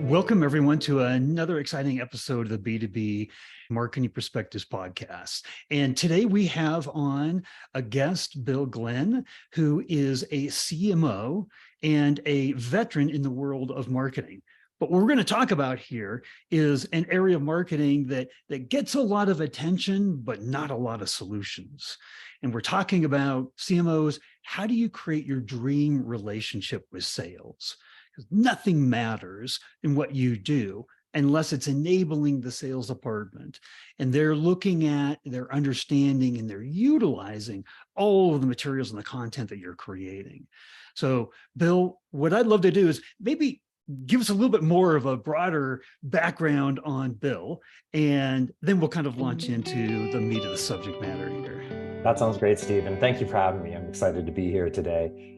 Welcome, everyone, to another exciting episode of the B2B Marketing Perspectives podcast. And today we have on a guest, Bill Glenn, who is a CMO and a veteran in the world of marketing. But what we're going to talk about here is an area of marketing that gets a lot of attention, but not a lot of solutions. And we're talking about CMOs. How do you create your dream relationship with sales? Because nothing matters in what you do unless it's enabling the sales department. And they're looking at, they're understanding, and they're utilizing all of the materials and the content that you're creating. So, Bill, what I'd love to do is maybe give us a little bit more of a broader background on Bill, and then we'll kind of launch into the meat of the subject matter here. That sounds great, Steve, and thank you for having me. I'm excited to be here today.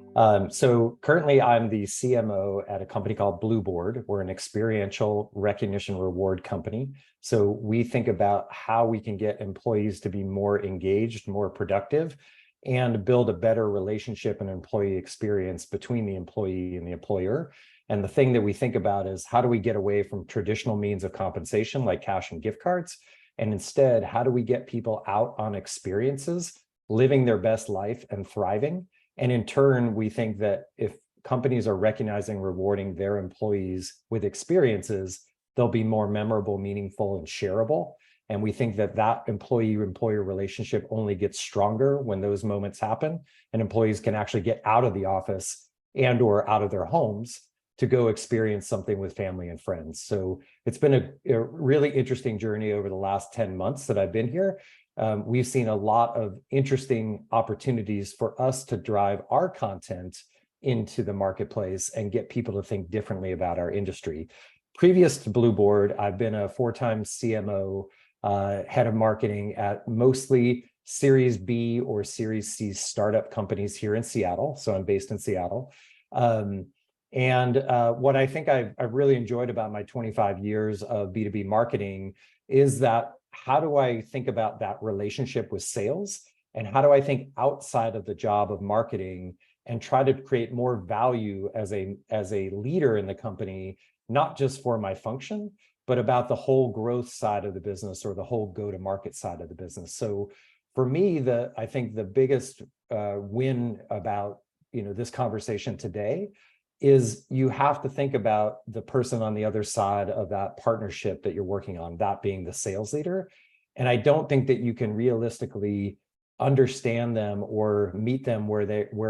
So currently I'm the CMO at a company called Blueboard. We're an experiential recognition reward company. So we think about how we can get employees to be more engaged, more productive, and build a better relationship and employee experience between the employee and the employer. And the thing that we think about is how do we get away from traditional means of compensation like cash and gift cards? And instead, how do we get people out on experiences, living their best life and thriving? And in turn, we think that if companies are recognizing, rewarding their employees with experiences, they'll be more memorable, meaningful, and shareable. And we think that that employee-employer relationship only gets stronger when those moments happen, and employees can actually get out of the office and or out of their homes to go experience something with family and friends. So it's been a really interesting journey over the last 10 months that I've been here. We've seen a lot of interesting opportunities for us to drive our content into the marketplace and get people to think differently about our industry. Previous to Blueboard, I've been a 4-time CMO, head of marketing at mostly Series B or Series C startup companies here in Seattle. So I'm based in Seattle. What I think I've really enjoyed about my 25 years of B2B marketing is that how do I think about that relationship with sales? And how do I think outside of the job of marketing and try to create more value as a leader in the company, not just for my function, but about the whole growth side of the business or the whole go-to-market side of the business. So for me, I think the biggest win about this conversation today is you have to think about the person on the other side of that partnership that you're working on, that being the sales leader. And I don't think that you can realistically understand them or meet them where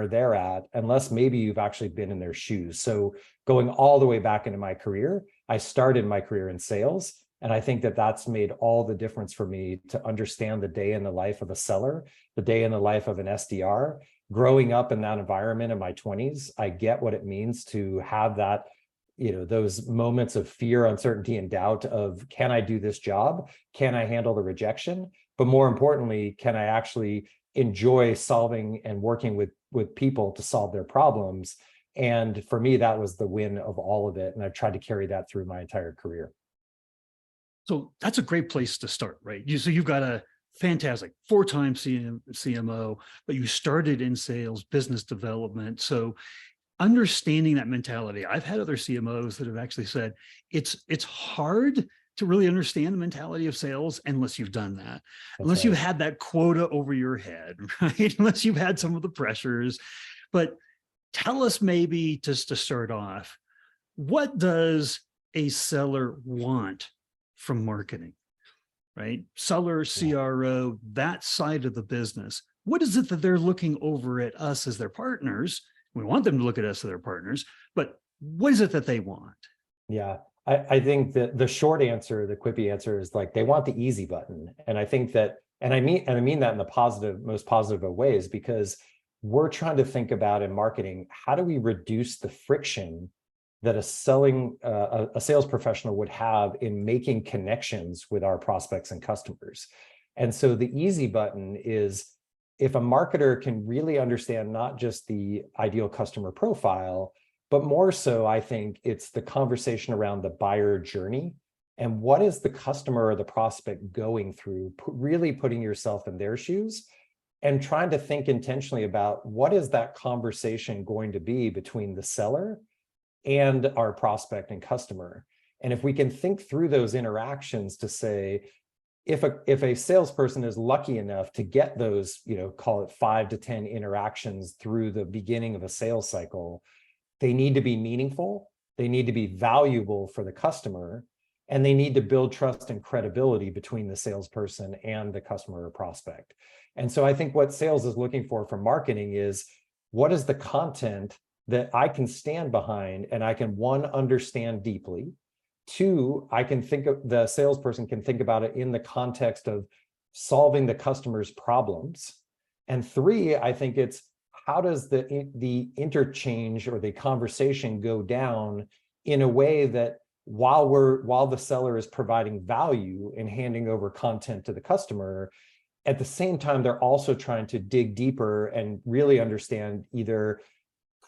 they're at unless maybe you've actually been in their shoes. So going all the way back into my career, I started my career in sales. And I think that that's made all the difference for me to understand the day in the life of a seller, the day in the life of an SDR. Growing up in that environment in my 20s, I get what it means to have that, those moments of fear, uncertainty, and doubt of, can I do this job? Can I handle the rejection? But more importantly, can I actually enjoy solving and working with people to solve their problems? And for me, that was the win of all of it. And I've tried to carry that through my entire career. So that's a great place to start, right? So you've got a fantastic 4-time CMO, but you started in sales, business development. So understanding that mentality, I've had other CMOs that have actually said it's hard to really understand the mentality of sales unless you've done that, unless you've had that quota over your head, right? Unless you've had some of the pressures. But tell us, maybe just to start off, what does a seller want from marketing? Right? Seller, CRO, that side of the business. What is it that they're looking over at us as their partners? We want them to look at us as their partners, but what is it that they want? Yeah, I think that the short answer, the quippy answer is like, they want the easy button. And I think that, and I mean that in the most positive of ways, because we're trying to think about in marketing, how do we reduce the friction that a sales professional would have in making connections with our prospects and customers. And so the easy button is, if a marketer can really understand not just the ideal customer profile, but more so, I think it's the conversation around the buyer journey and what is the customer or the prospect going through, really putting yourself in their shoes and trying to think intentionally about what is that conversation going to be between the seller and our prospect and customer. And if we can think through those interactions to say, if a salesperson is lucky enough to get those, call it 5 to 10 interactions through the beginning of a sales cycle, they need to be meaningful, they need to be valuable for the customer, and they need to build trust and credibility between the salesperson and the customer or prospect. And so I think what sales is looking for from marketing is, what is the content that I can stand behind and I can, one, understand deeply. Two, the salesperson can think about it in the context of solving the customer's problems. And three, I think it's, how does the interchange or the conversation go down in a way that while the seller is providing value and handing over content to the customer, at the same time, they're also trying to dig deeper and really understand, either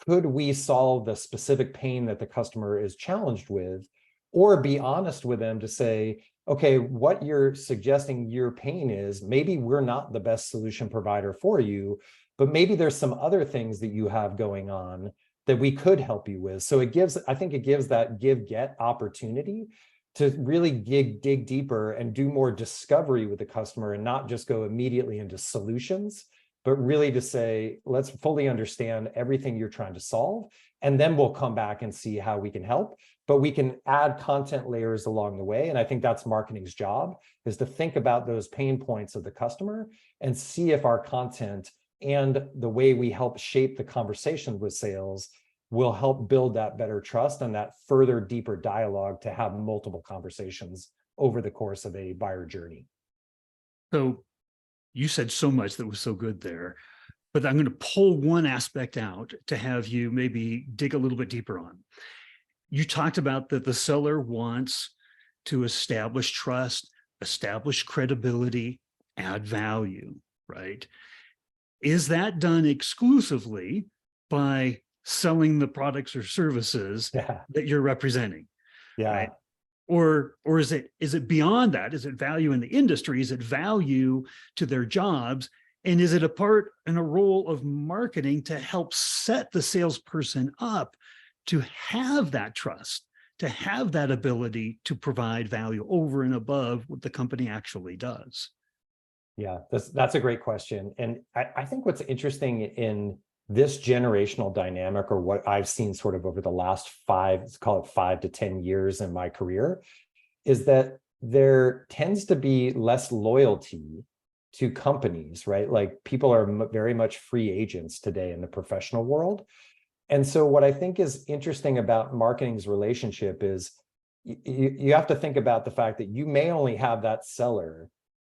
could we solve the specific pain that the customer is challenged with, or be honest with them to say, okay, what you're suggesting your pain is, maybe we're not the best solution provider for you, but maybe there's some other things that you have going on that we could help you with. So I think it gives that give-get opportunity to really dig deeper and do more discovery with the customer, and not just go immediately into solutions, but really to say, let's fully understand everything you're trying to solve, and then we'll come back and see how we can help. But we can add content layers along the way. And I think that's marketing's job, is to think about those pain points of the customer and see if our content and the way we help shape the conversation with sales will help build that better trust and that further deeper dialogue to have multiple conversations over the course of a buyer journey. So you said so much that was so good there, but I'm going to pull one aspect out to have you maybe dig a little bit deeper on. You talked about that the seller wants to establish trust, establish credibility, add value, right? Is that done exclusively by selling the products or services that you're representing? Yeah. Right? Or is it beyond that? Is it value in the industry? Is it value to their jobs? And is it a part and a role of marketing to help set the salesperson up to have that trust, to have that ability to provide value over and above what the company actually does? Yeah, that's a great question. And I think what's interesting in this generational dynamic, or what I've seen sort of over the last let's call it 5 to 10 years in my career, is that there tends to be less loyalty to companies, right? Like, people are very much free agents today in the professional world. And so what I think is interesting about marketing's relationship is you have to think about the fact that you may only have that seller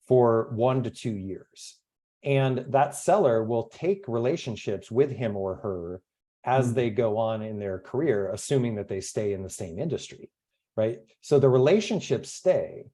for 1 to 2 years. And that seller will take relationships with him or her as they go on in their career, assuming that they stay in the same industry, right? So the relationships stay,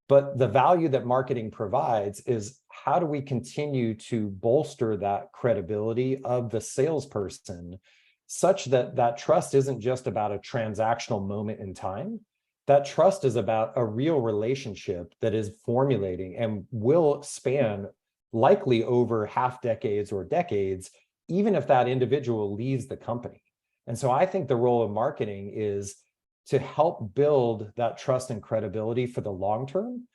but the value that marketing provides is, how do we continue to bolster that credibility of the salesperson, such that that trust isn't just about a transactional moment in time. That trust is about a real relationship that is formulating and will span likely over half decades or decades, even if that individual leaves the company. And so I think the role of marketing is to help build that trust and credibility for the long term.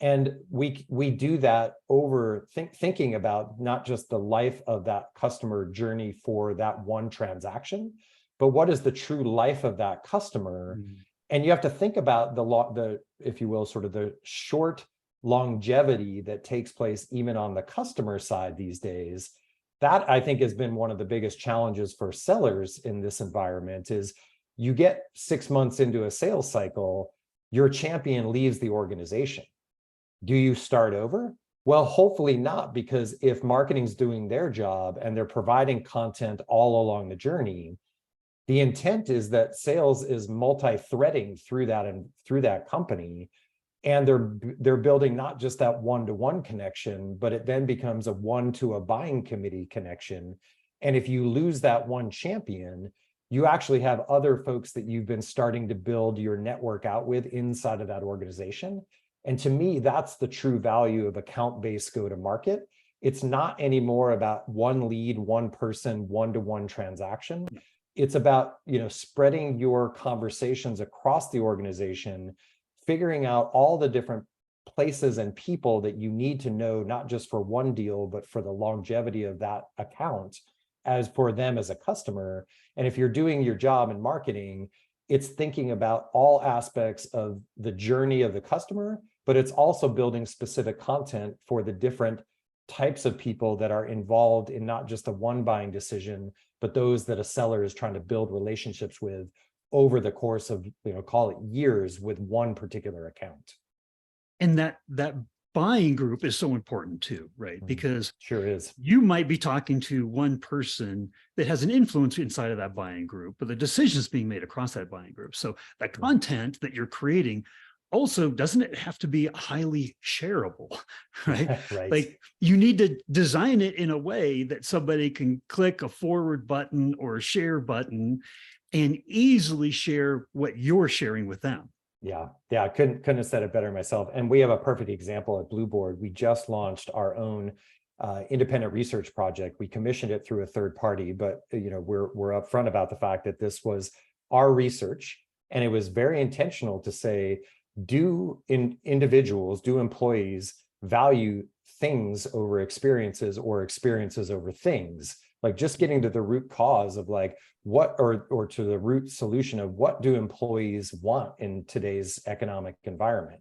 And we do that over thinking about not just the life of that customer journey for that one transaction, but what is the true life of that customer. And you have to think about the, if you will, sort of the short longevity that takes place even on the customer side these days. That, I think, has been one of the biggest challenges for sellers in this environment. Is you get 6 months into a sales cycle, your champion leaves the organization. Do you start over? Well, hopefully not, because if marketing's doing their job and they're providing content all along the journey, the intent is that sales is multi-threading through that company, and they're building not just that one-to-one connection, but it then becomes a one-to-a-buying committee connection. And if you lose that one champion, you actually have other folks that you've been starting to build your network out with inside of that organization. And to me, that's the true value of account-based go-to-market. It's not anymore about one lead, one person, one-to-one transaction. it's about, spreading your conversations across the organization, figuring out all the different places and people that you need to know, not just for one deal, but for the longevity of that account as for them as a customer. And if you're doing your job in marketing, it's thinking about all aspects of the journey of the customer, but it's also building specific content for the different types of people that are involved in not just the one buying decision, but those that a seller is trying to build relationships with over the course of, call it years with one particular account. And that buying group is so important too, right? Because sure is. You might be talking to one person that has an influence inside of that buying group, but the decisions being made across that buying group. So that content that you're creating also, doesn't it have to be highly shareable, right? Right. Like you need to design it in a way that somebody can click a forward button or a share button and easily share what you're sharing with them. Yeah. I couldn't have said it better myself. And we have a perfect example at Blueboard. We just launched our own independent research project. We commissioned it through a third party, but we're upfront about the fact that this was our research, and it was very intentional to say, do individuals, do employees value things over experiences or experiences over things? Like just getting to the root cause of like what, or to the root solution of what do employees want in today's economic environment.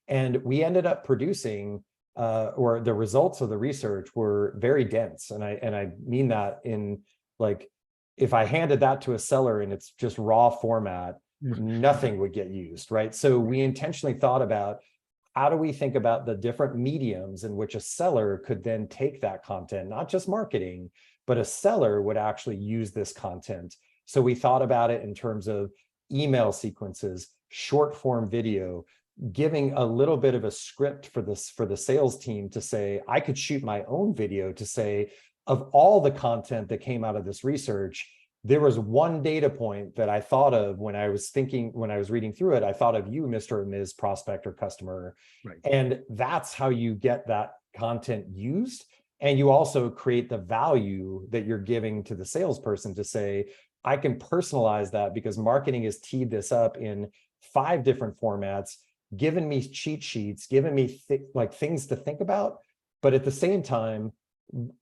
And we ended up producing or the results of the research were very dense. And I mean that in like, if I handed that to a seller and it's just raw format, nothing would get used, right? So we intentionally thought about how do we think about the different mediums in which a seller could then take that content, not just marketing, but a seller would actually use this content. So we thought about it in terms of email sequences, short form video, giving a little bit of a script for the sales team to say, I could shoot my own video to say, of all the content that came out of this research, there was one data point that I thought of when I was reading through it. I thought of you, Mr. or Ms. prospect or customer. Right. And that's how you get that content used. And you also create the value that you're giving to the salesperson to say, I can personalize that because marketing has teed this up in 5 different formats, given me cheat sheets, given me things to think about. But at the same time,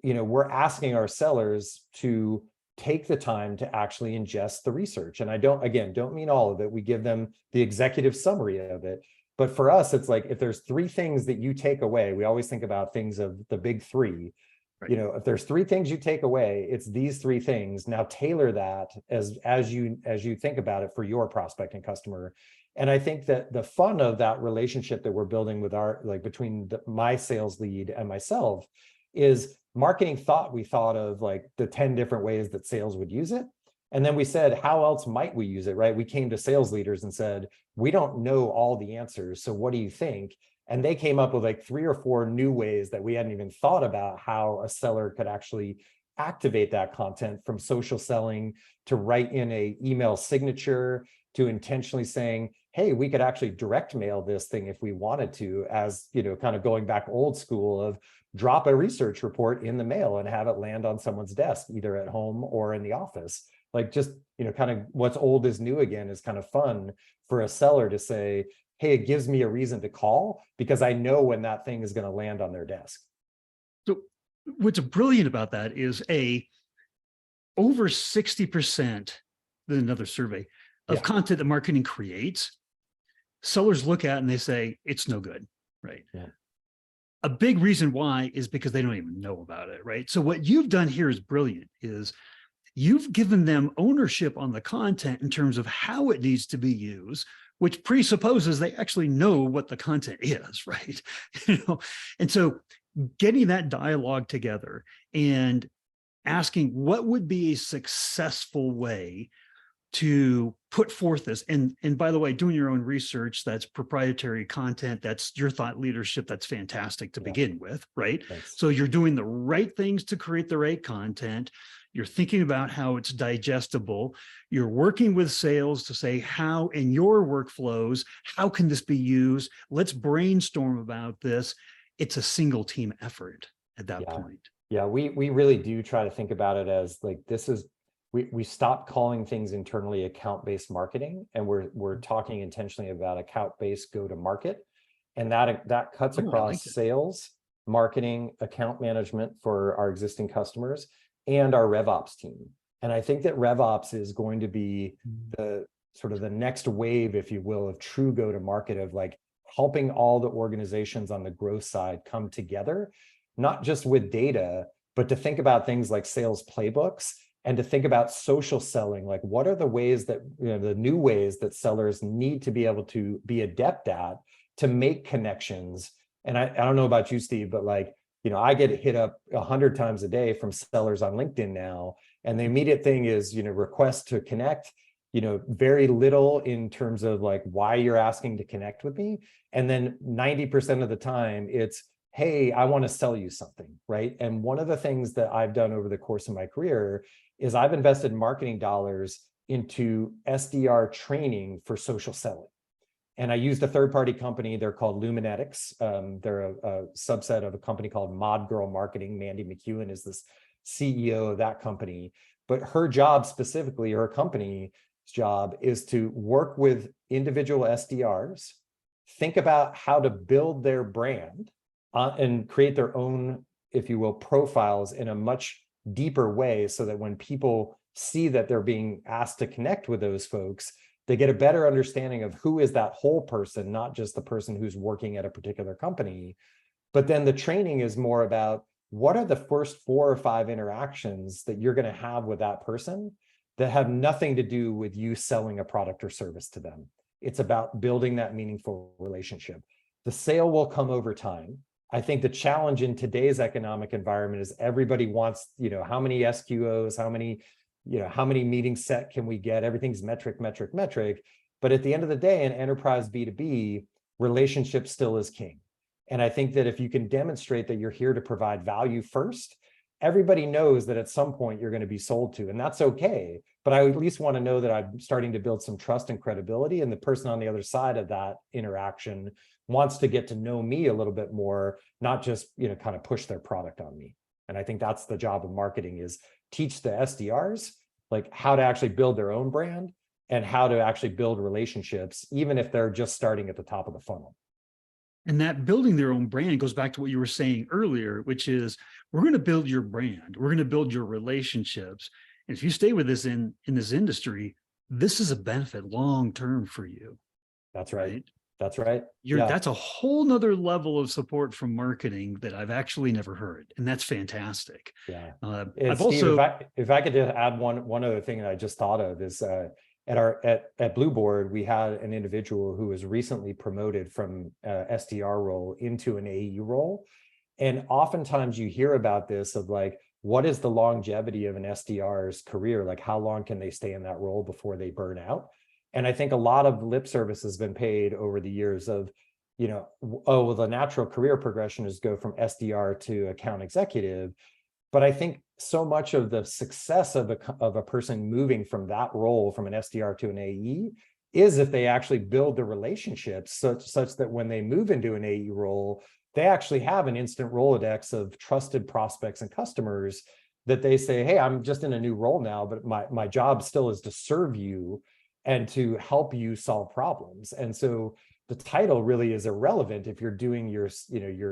we're asking our sellers to take the time to actually ingest the research. And I don't mean all of it. We give them the executive summary of it. But for us, it's like, if there's 3 things that you take away, we always think about things of the big 3. Right. If there's 3 things you take away, it's these 3 things. Now tailor that as you think about it for your prospect and customer. And I think that the fun of that relationship that we're building with between my sales lead and myself is marketing we thought of like the 10 different ways that sales would use it. And then we said, how else might we use it, right? We came to sales leaders and said, we don't know all the answers. So what do you think? And they came up with like 3 or 4 new ways that we hadn't even thought about how a seller could actually activate that content, from social selling to write in a email signature to intentionally saying, hey, we could actually direct mail this thing if we wanted to, as kind of going back old school of drop a research report in the mail and have it land on someone's desk, either at home or in the office. Like just, kind of what's old is new again is kind of fun for a seller to say, hey, it gives me a reason to call because I know when that thing is going to land on their desk. So what's brilliant about that is over 60%, another survey of content that marketing creates, sellers look at and they say, it's no good, right? Yeah. A big reason why is because they don't even know about it, right? So what you've done here is brilliant, is you've given them ownership on the content in terms of how it needs to be used, which presupposes they actually know what the content is, right? And so getting that dialogue together and asking what would be a successful way to put forth this, and by the way, doing your own research, that's proprietary content, that's your thought leadership, that's fantastic to begin with, right? Thanks. So you're doing the right things to create the right content. You're thinking about how it's digestible. You're working with sales to say how in your workflows, how can this be used? Let's brainstorm about this. It's a single team effort at that point. Yeah, we really do try to think about it as like, this is we stopped calling things internally account-based marketing, and we're talking intentionally about account-based go-to-market, and that cuts Oh, I like across that. sales, marketing, account management for our existing customers, and our RevOps team. And I think that RevOps is going to be the sort of the next wave, if you will, of true go-to-market, of like helping all the organizations on the growth side come together, not just with data, but to think about things like sales playbooks, and to think about social selling. Like, what are the ways that, the new ways that sellers need to be able to be adept at to make connections. And I don't know about you, Steve, but like, I get hit up 100 times a day from sellers on LinkedIn now. And the immediate thing is, request to connect, very little in terms of like why you're asking to connect with me. And then 90% of the time it's, hey, I want to sell you something, right? And one of the things that I've done over the course of my career is I've invested marketing dollars into SDR training for social selling. And I used a third-party company. They're called Luminetics. They're a subset of a company called Mod Girl Marketing. Mandy McEwen is this CEO of that company. But her job specifically, her company's job, is to work with individual SDRs, think about how to build their brand, and create their own, if you will, profiles in a much deeper way, so that when people see that they're being asked to connect with those folks, they get a better understanding of who is that whole person, not just the person who's working at a particular company. But then the training is more about, what are the first 4 or 5 interactions that you're going to have with that person that have nothing to do with you selling a product or service to them? It's about building that meaningful relationship. The sale will come over time. I think the challenge in today's economic environment is everybody wants, how many SQOs, how many meetings set can we get? Everything's metric. But at the end of the day, in enterprise B2B, relationship still is king. And I think that if you can demonstrate that you're here to provide value first, everybody knows that at some point you're going to be sold to, and that's okay. But I at least want to know that I'm starting to build some trust and credibility, and the person on the other side of that interaction wants to get to know me a little bit more, not just, kind of push their product on me. And I think that's the job of marketing, is teach the SDRs like how to actually build their own brand and how to actually build relationships, even if they're just starting at the top of the funnel. And that building their own brand goes back to what you were saying earlier, which is, we're going to build your brand. We're going to build your relationships. And if you stay with this in this industry, this is a benefit long-term for you. That's right. That's right. That's a whole nother level of support from marketing that I've actually never heard. And that's fantastic. Yeah. I've Steve, also, if I could just add one other thing that I just thought of is, at Blueboard, we had an individual who was recently promoted from SDR role into an AE role. And oftentimes you hear about this of like, what is the longevity of an SDR's career? Like, how long can they stay in that role before they burn out? And I think a lot of lip service has been paid over the years of, oh, well, the natural career progression is go from SDR to account executive. But I think so much of the success of a person moving from that role, from an SDR to an AE, is if they actually build the relationships such that when they move into an AE role, they actually have an instant Rolodex of trusted prospects and customers that they say, hey, I'm just in a new role now, but my job still is to serve you and to help you solve problems. And so the title really is irrelevant if you're doing your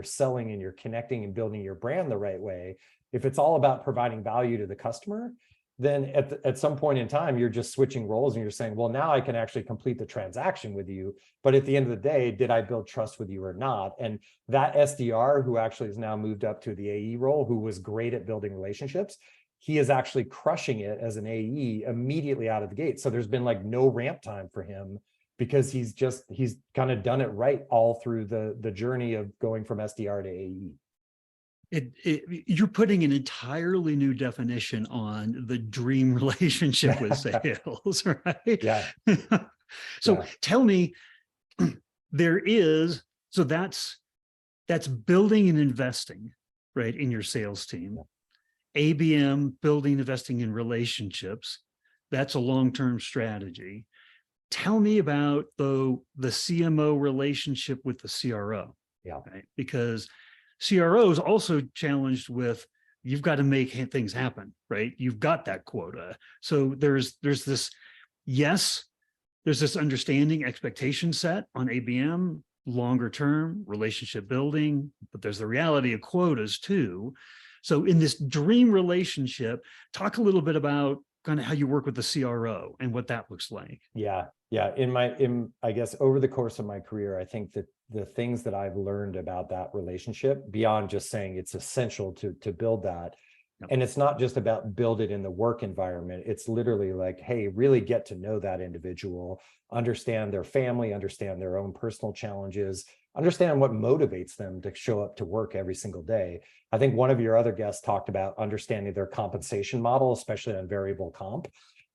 selling and you're connecting and building your brand the right way. If it's all about providing value to the customer, then at some point in time, you're just switching roles and you're saying, well, now I can actually complete the transaction with you. But at the end of the day, did I build trust with you or not? And that SDR, who actually has now moved up to the AE role, who was great at building relationships, he is actually crushing it as an AE immediately out of the gate. So there's been like no ramp time for him, because he's kind of done it right all through the journey of going from SDR to AE. You're putting an entirely new definition on the dream relationship with sales, right? Yeah. So tell me, that's building and investing, right, in your sales team. ABM, building, investing in relationships. That's a long-term strategy. Tell me about the CMO relationship with the CRO. Yeah. Right? Because CRO is also challenged with you've got to make things happen, right? You've got that quota. So there's this, yes, there's this understanding expectation set on ABM, longer term relationship building, but there's the reality of quotas too. So in this dream relationship, talk a little bit about kind of how you work with the CRO and what that looks like. Yeah. In I guess over the course of my career, I think that the things that I've learned about that relationship, beyond just saying it's essential to build that, and it's not just about build it in the work environment. It's literally like, hey, really get to know that individual, understand their family, understand their own personal challenges, understand what motivates them to show up to work every single day. I think one of your other guests talked about understanding their compensation model, especially on variable comp.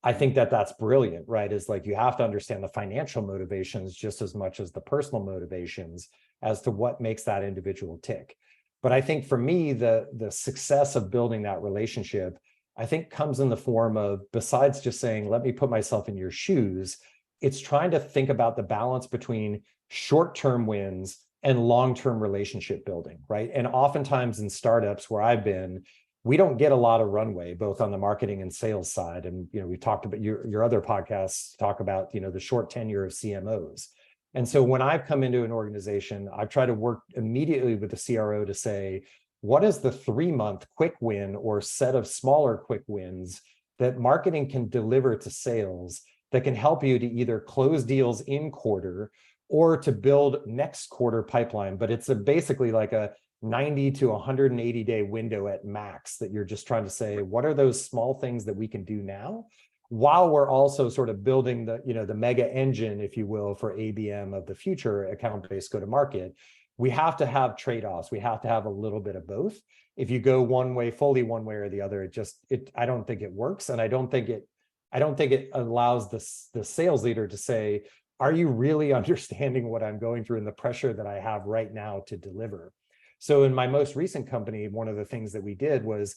I think that that's brilliant, right? Is like, you have to understand the financial motivations just as much as the personal motivations as to what makes that individual tick. But I think for me, the success of building that relationship, I think comes in the form of, besides just saying, let me put myself in your shoes, it's trying to think about the balance between short-term wins and long-term relationship building, right? And oftentimes in startups where I've been, we don't get a lot of runway, both on the marketing and sales side. And, we talked about your other podcasts talk about, the short tenure of CMOs. And so when I've come into an organization, I've tried to work immediately with the CRO to say, what is the 3-month quick win or set of smaller quick wins that marketing can deliver to sales that can help you to either close deals in quarter or to build next quarter pipeline? But it's basically like a 90 to 180 day window at max that you're just trying to say, what are those small things that we can do now, while we're also sort of building the mega engine, if you will, for ABM of the future, account-based go-to-market. We have to have trade-offs. We have to have a little bit of both. If you go fully one way or the other, I don't think it works. And I don't think it allows the sales leader to say, are you really understanding what I'm going through and the pressure that I have right now to deliver? So in my most recent company, one of the things that we did was,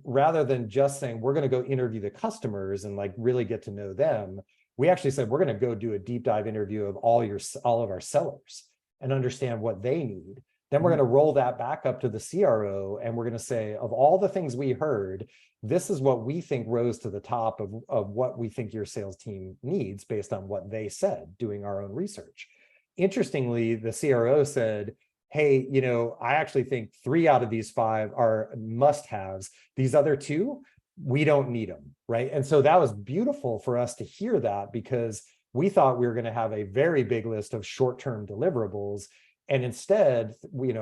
rather than just saying, we're going to go interview the customers and like really get to know them, we actually said, we're going to go do a deep dive interview of all of our sellers and understand what they need. Then we're going to roll that back up to the CRO, and we're going to say, of all the things we heard, this is what we think rose to the top of what we think your sales team needs based on what they said, doing our own research. Interestingly, the CRO said, hey, I actually think 3 out of these 5 are must-haves. These other 2, we don't need them, right? And so that was beautiful for us to hear that, because we thought we were going to have a very big list of short-term deliverables. And instead,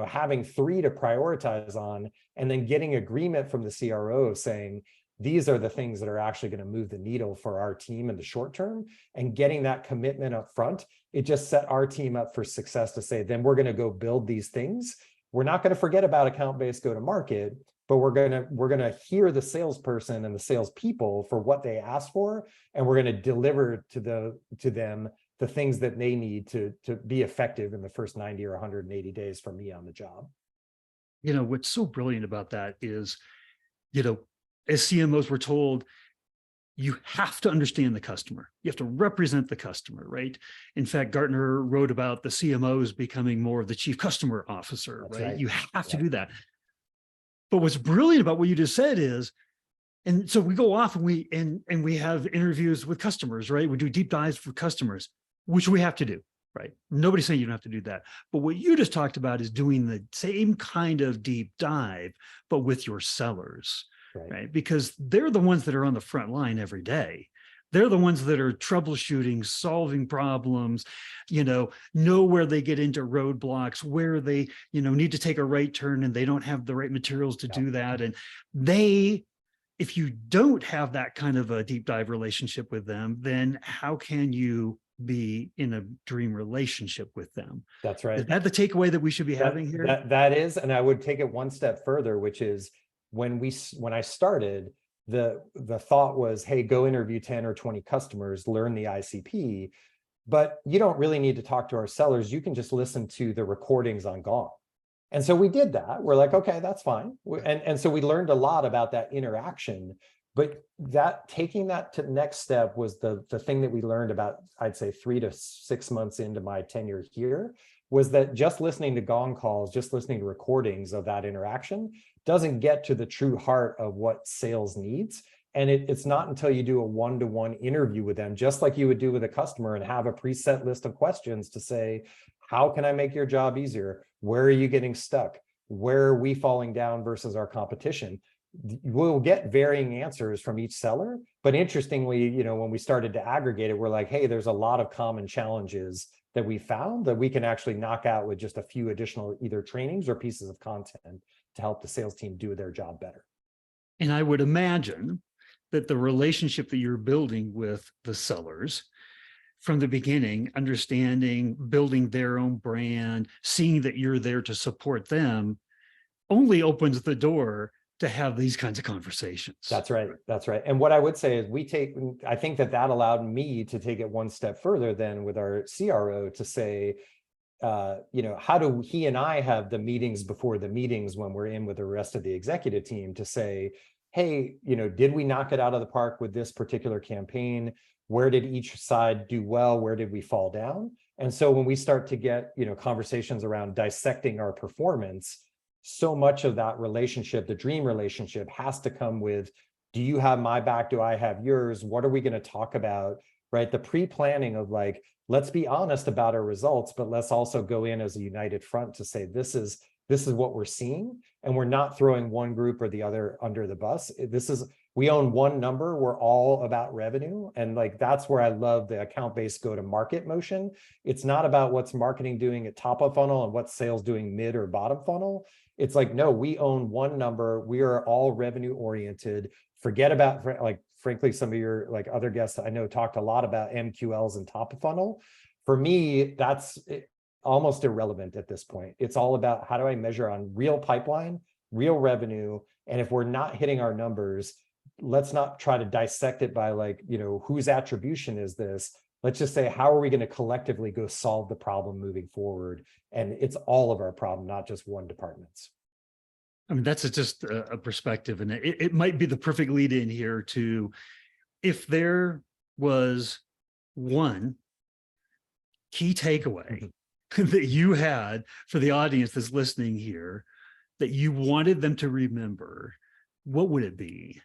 having 3 to prioritize on, and then getting agreement from the CRO saying, these are the things that are actually going to move the needle for our team in the short term, and getting that commitment up front, it just set our team up for success to say, then we're going to go build these things. We're not going to forget about account-based go-to-market, but we're going to hear the salesperson and the salespeople for what they asked for, and we're going to deliver to them the things that they need to be effective in the first 90 or 180 days for me on the job. What's so brilliant about that is, as CMOs, we're told, you have to understand the customer. You have to represent the customer, right? In fact, Gartner wrote about the CMOs becoming more of the chief customer officer, right? You have to do that. But what's brilliant about what you just said is, and so we go off and we have interviews with customers, right? We do deep dives for customers, which we have to do, right? Nobody's saying you don't have to do that. But what you just talked about is doing the same kind of deep dive, but with your sellers. Right? Because they're the ones that are on the front line every day. They're the ones that are troubleshooting, solving problems, know where they get into roadblocks, where they, need to take a right turn and they don't have the right materials to do that. And if you don't have that kind of a deep dive relationship with them, then how can you be in a dream relationship with them? That's right. Is that the takeaway that we should be having here? That is, and I would take it one step further, which is, when I started, the thought was, hey, go interview 10 or 20 customers, learn the ICP, but you don't really need to talk to our sellers. You can just listen to the recordings on Gong. And so we did that. We're like, okay, that's fine. And so we learned a lot about that interaction, but taking that to the next step was the thing that we learned about, I'd say 3 to 6 months into my tenure here, was that just listening to Gong calls, just listening to recordings of that interaction doesn't get to the true heart of what sales needs. And it's not until you do a one-to-one interview with them, just like you would do with a customer, and have a preset list of questions to say, how can I make your job easier? Where are you getting stuck? Where are we falling down versus our competition? We'll get varying answers from each seller. But interestingly, when we started to aggregate it, we're like, hey, there's a lot of common challenges that we found that we can actually knock out with just a few additional either trainings or pieces of content to help the sales team do their job better. And I would imagine that the relationship that you're building with the sellers from the beginning, understanding, building their own brand, seeing that you're there to support them, only opens the door to have these kinds of conversations. That's right. That's right. And what I would say is I think that allowed me to take it one step further than with our CRO to say, how do he and I have the meetings before the meetings when we're in with the rest of the executive team to say, hey, did we knock it out of the park with this particular campaign? Where did each side do well? Where did we fall down? And so when we start to get, conversations around dissecting our performance, so much of that relationship, the dream relationship, has to come with, do you have my back? Do I have yours? What are we going to talk about? Right? The pre-planning of like, let's be honest about our results, but let's also go in as a united front to say, this is what we're seeing. And we're not throwing one group or the other under the bus. We own one number. We're all about revenue. And like, that's where I love the account-based go-to-market motion. It's not about what's marketing doing at top of funnel and what's sales doing mid or bottom funnel. It's like, no, we own one number. We are all revenue oriented. Forget about, like, frankly, some of your like other guests I know talked a lot about MQLs and top of funnel. For me, that's almost irrelevant at this point. It's all about, how do I measure on real pipeline, real revenue? And if we're not hitting our numbers, let's not try to dissect it by like, whose attribution is this? Let's just say, how are we going to collectively go solve the problem moving forward? And it's all of our problem, not just one department's. I mean, that's just a perspective, and it might be the perfect lead in here to, if there was one key takeaway that you had for the audience that's listening here, that you wanted them to remember, what would it be?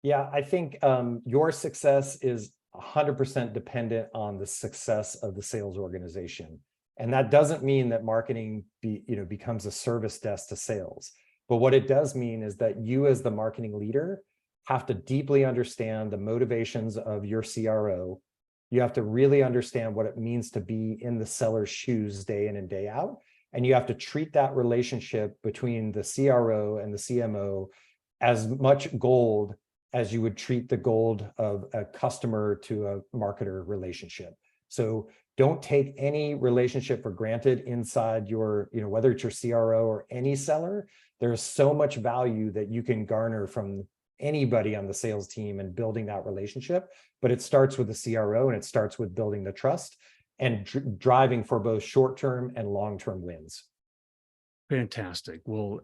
Yeah, I think your success is 100% dependent on the success of the sales organization. And that doesn't mean that marketing becomes a service desk to sales. But what it does mean is that you as the marketing leader have to deeply understand the motivations of your CRO. You have to really understand what it means to be in the seller's shoes day in and day out. And you have to treat that relationship between the CRO and the CMO as much gold as you would treat the gold of a customer to a marketer relationship. So don't take any relationship for granted inside your, whether it's your CRO or any seller. There's so much value that you can garner from anybody on the sales team and building that relationship. But it starts with the CRO, and it starts with building the trust and driving for both short-term and long-term wins. Fantastic. Well,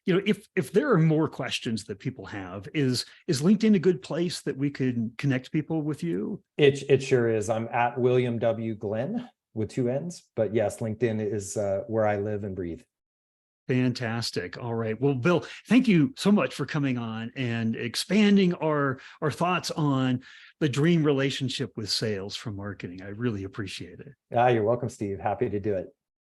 if there are more questions that people have, is LinkedIn a good place that we could connect people with you? It sure is. I'm at William W. Glenn with 2 N's, but yes, LinkedIn is where I live and breathe. Fantastic. All right. Well, Bill, thank you so much for coming on and expanding our thoughts on the dream relationship with sales from marketing. I really appreciate it. You're welcome, Steve. Happy to do it.